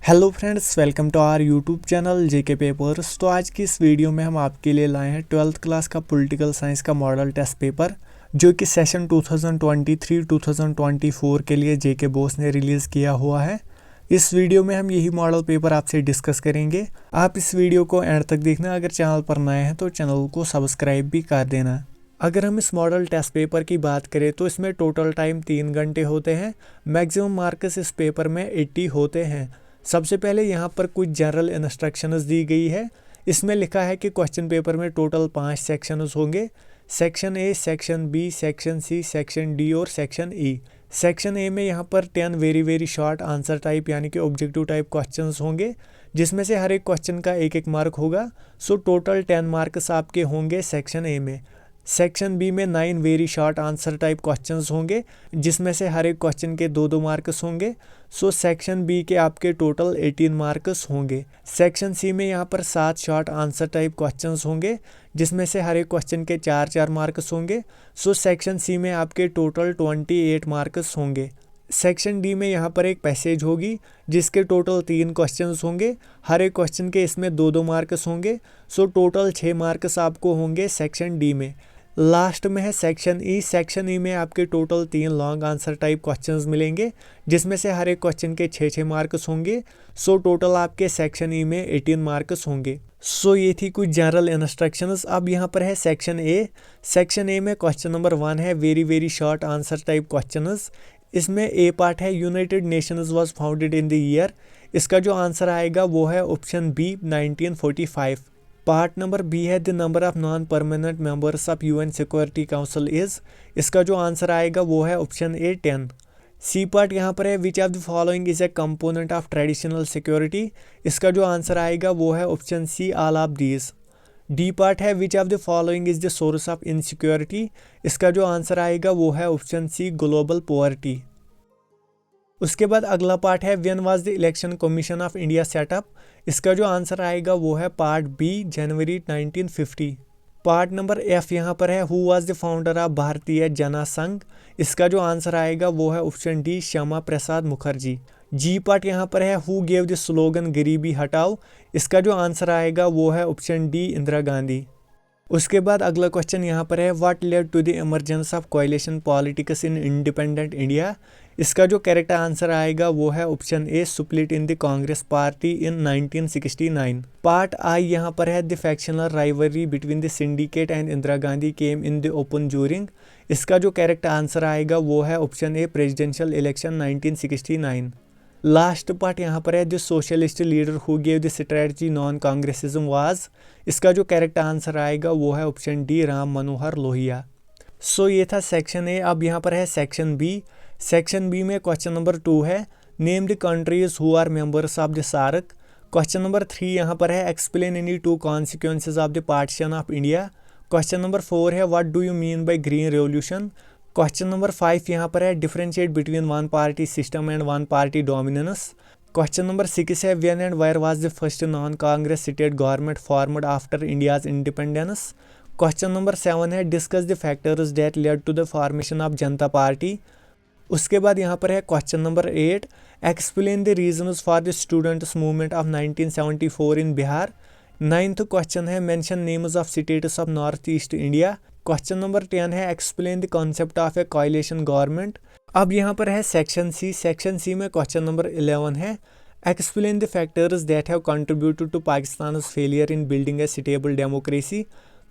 Hello friends, welcome to our YouTube channel JK papers. तो आज की इस वीडियो में हम आपके लिए लाए हैं 12th क्लास का पॉलिटिकल साइंस का मॉडल टेस्ट पेपर, जो कि सेशन 2023-2024 के लिए जेके बोस ने रिलीज़ किया हुआ है। इस वीडियो में हम यही मॉडल पेपर आपसे डिस्कस करेंगे। आप इस वीडियो को एंड तक देखना। अगर चैनल पर नए हैं तो चैनल को सब्सक्राइब भी कर देना। अगर हम इस मॉडल टेस्ट पेपर की बात करें तो इसमें टोटल टाइम 3 घंटे होते हैं। मैक्सिमम मार्क्स इस पेपर में 80 होते हैं। सबसे पहले यहाँ पर कुछ जनरल इंस्ट्रक्शंस दी गई है। इसमें लिखा है कि क्वेश्चन पेपर में टोटल 5 सेक्शंस होंगे। Section A, section B, section C, section D और सेक्शन ई। सेक्शन ए में यहाँ पर 10 वेरी शॉर्ट आंसर टाइप यानी कि ऑब्जेक्टिव टाइप क्वेश्चंस होंगे, जिसमें से हर एक क्वेश्चन का एक मार्क होगा। सो टोटल 10 मार्क्स आपके होंगे सेक्शन ए में। सेक्शन बी में 9 very short answer type questions होंगे, जिसमें से हर एक क्वेश्चन के 2 मार्क्स होंगे। सो सेक्शन बी के आपके टोटल 18 मार्क्स होंगे। सेक्शन सी में यहाँ पर 7 शॉर्ट आंसर टाइप क्वेश्चंस होंगे, जिसमें से हर एक क्वेश्चन के 4 मार्क्स होंगे। सो सेक्शन सी में आपके टोटल 28 मार्क्स होंगे। सेक्शन डी में यहाँ पर एक पैसेज होगी, जिसके टोटल 3 क्वेश्चंस होंगे। हर एक क्वेश्चन के इसमें 2 मार्क्स होंगे। सो टोटल 6 मार्क्स आपको होंगे सेक्शन डी में। लास्ट में है सेक्शन ई। सेक्शन ई में आपके total 3 long answer type questions मिलेंगे, जिसमें से हर एक क्वेश्चन के 6 मार्क्स होंगे। सो टोटल आपके सेक्शन ई में 18 मार्क्स होंगे। सो ये थी कुछ जनरल इंस्ट्रक्शंस। अब यहाँ पर है सेक्शन ए। सेक्शन ए में क्वेश्चन नंबर 1 है very short answer type questions. इसमें ए पार्ट है United Nations was founded in the year. इसका जो आंसर आएगा वो है option B 1945। Part number B है the number of non permanent members of UN security council is. इसका जो आंसर आएगा वो है ऑप्शन ए 10। सी पार्ट यहाँ पर है which of the following is a component of traditional security. इसका जो आंसर आएगा वो है option C all of these. D part है which of the following is the source of insecurity. इसका जो आंसर आएगा वो है ऑप्शन सी ग्लोबल पॉवर्टी। उसके बाद अगला पार्ट है when was the election commission of India setup. इसका जो आंसर आएगा वो है पार्ट बी जनवरी 1950। पार्ट नंबर एफ यहाँ पर है who was the founder of भारतीय जन संघ। इसका जो आंसर आएगा वो है ऑप्शन डी श्यामा प्रसाद मुखर्जी। जी पार्ट यहाँ पर है हु गेव द स्लोगन गरीबी हटाओ। इसका जो आंसर आएगा वो है ऑप्शन डी इंदिरा गांधी। उसके बाद अगला क्वेश्चन यहाँ पर है what led to the emergence of coalition politics in independent India. इसका जो करेक्ट आंसर आएगा वो है option A split in the Congress party in 1969। Part I यहाँ पर है the factional rivalry between the syndicate and Indira Gandhi came in the open during. इसका जो करेक्ट आंसर आएगा वो है option A presidential election 1969। Last part यहाँ पर है the socialist leader who gave the strategy non Congressism was. इसका जो करेक्ट आंसर आएगा वो है option D Ram Manohar Lohia. So ये था सेक्शन ए। अब यहाँ पर है सेक्शन बी। सेक्शन बी में क्वेश्चन नंबर 2 है name the countries who are members of the SAARC. Question number 3 यहाँ पर है explain any 2 consequences of the partition of India. Question number 4 है what do you mean by green revolution. Question number 5 यहाँ पर है differentiate between one party system and one party dominance. Question number 6 है when and where was the first non Congress state government formed after India's independence. Question number 7 है discuss the factors that led to the formation of Janata party. उसके बाद यहाँ पर है question number 8 explain the reasons for the students movement of 1974 in Bihar. 9th question है mention names of states of north east India. Question number 10 है explain the concept of A कोalition government. अब यहाँ पर है सेक्शन सी। सेक्शन सी में question number 11 है explain the factors that have contributed to Pakistan failure in building a stable democracy.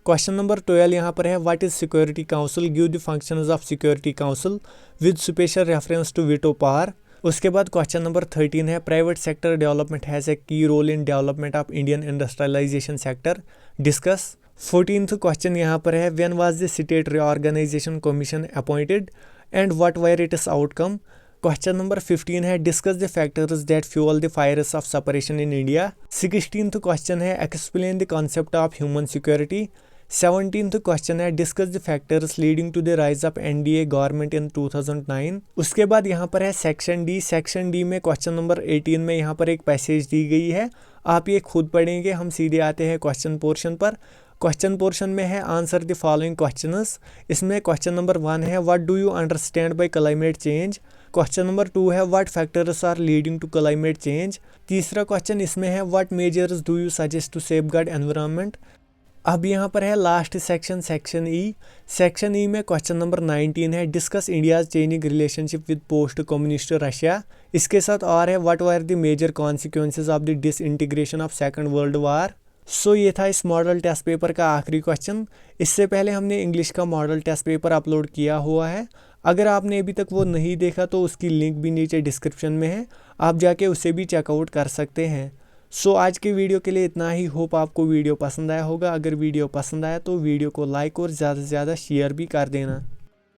Question number 12 यहाँ पर है what is security council give the functions of security council with special reference to veto power. उसके बाद question number 13 है private sector development has a key role in development of Indian industrialisation sector discuss. 14th question यहाँ पर है when was the state reorganisation commission appointed and what were its outcome. Question number 15 है discuss the factors that fuel the fires of separation in India. 16th question है explain the concept of human security. 17th question है discuss the factors leading to the rise of NDA government in 2009। उसके बाद यहाँ पर है section D. Section D में question number 18 में यहाँ पर एक पैसेज दी गई है, आप ये खुद पढ़ेंगे। हम सीधे आते हैं क्वेश्चन पोर्शन पर। क्वेश्चन पोर्शन में है आंसर द फॉलोइंग क्वेश्चंस। इसमें क्वेश्चन नंबर 1 है what do you understand by climate change. Question number 2 है what factors are leading to climate change. तीसरा क्वेश्चन इसमें है what measures do you suggest to safeguard environment. अब यहाँ पर है last section, section E. Section E में question number 19 है discuss India's changing relationship with post communist Russia. इसके साथ और है what were the major consequences of the disintegration of second world war. So ये था इस मॉडल टेस्ट पेपर का आखिरी क्वेश्चन। इससे पहले हमने इंग्लिश का मॉडल टेस्ट पेपर अपलोड किया हुआ है। अगर आपने अभी तक वो नहीं देखा तो उसकी लिंक भी नीचे डिस्क्रिप्शन में है, आप जाके उसे भी चेकआउट कर सकते हैं। सो आज के वीडियो के लिए इतना ही। होप आपको वीडियो पसंद आया होगा। अगर वीडियो पसंद आया तो वीडियो को लाइक और ज़्यादा से ज़्यादा शेयर भी कर देना।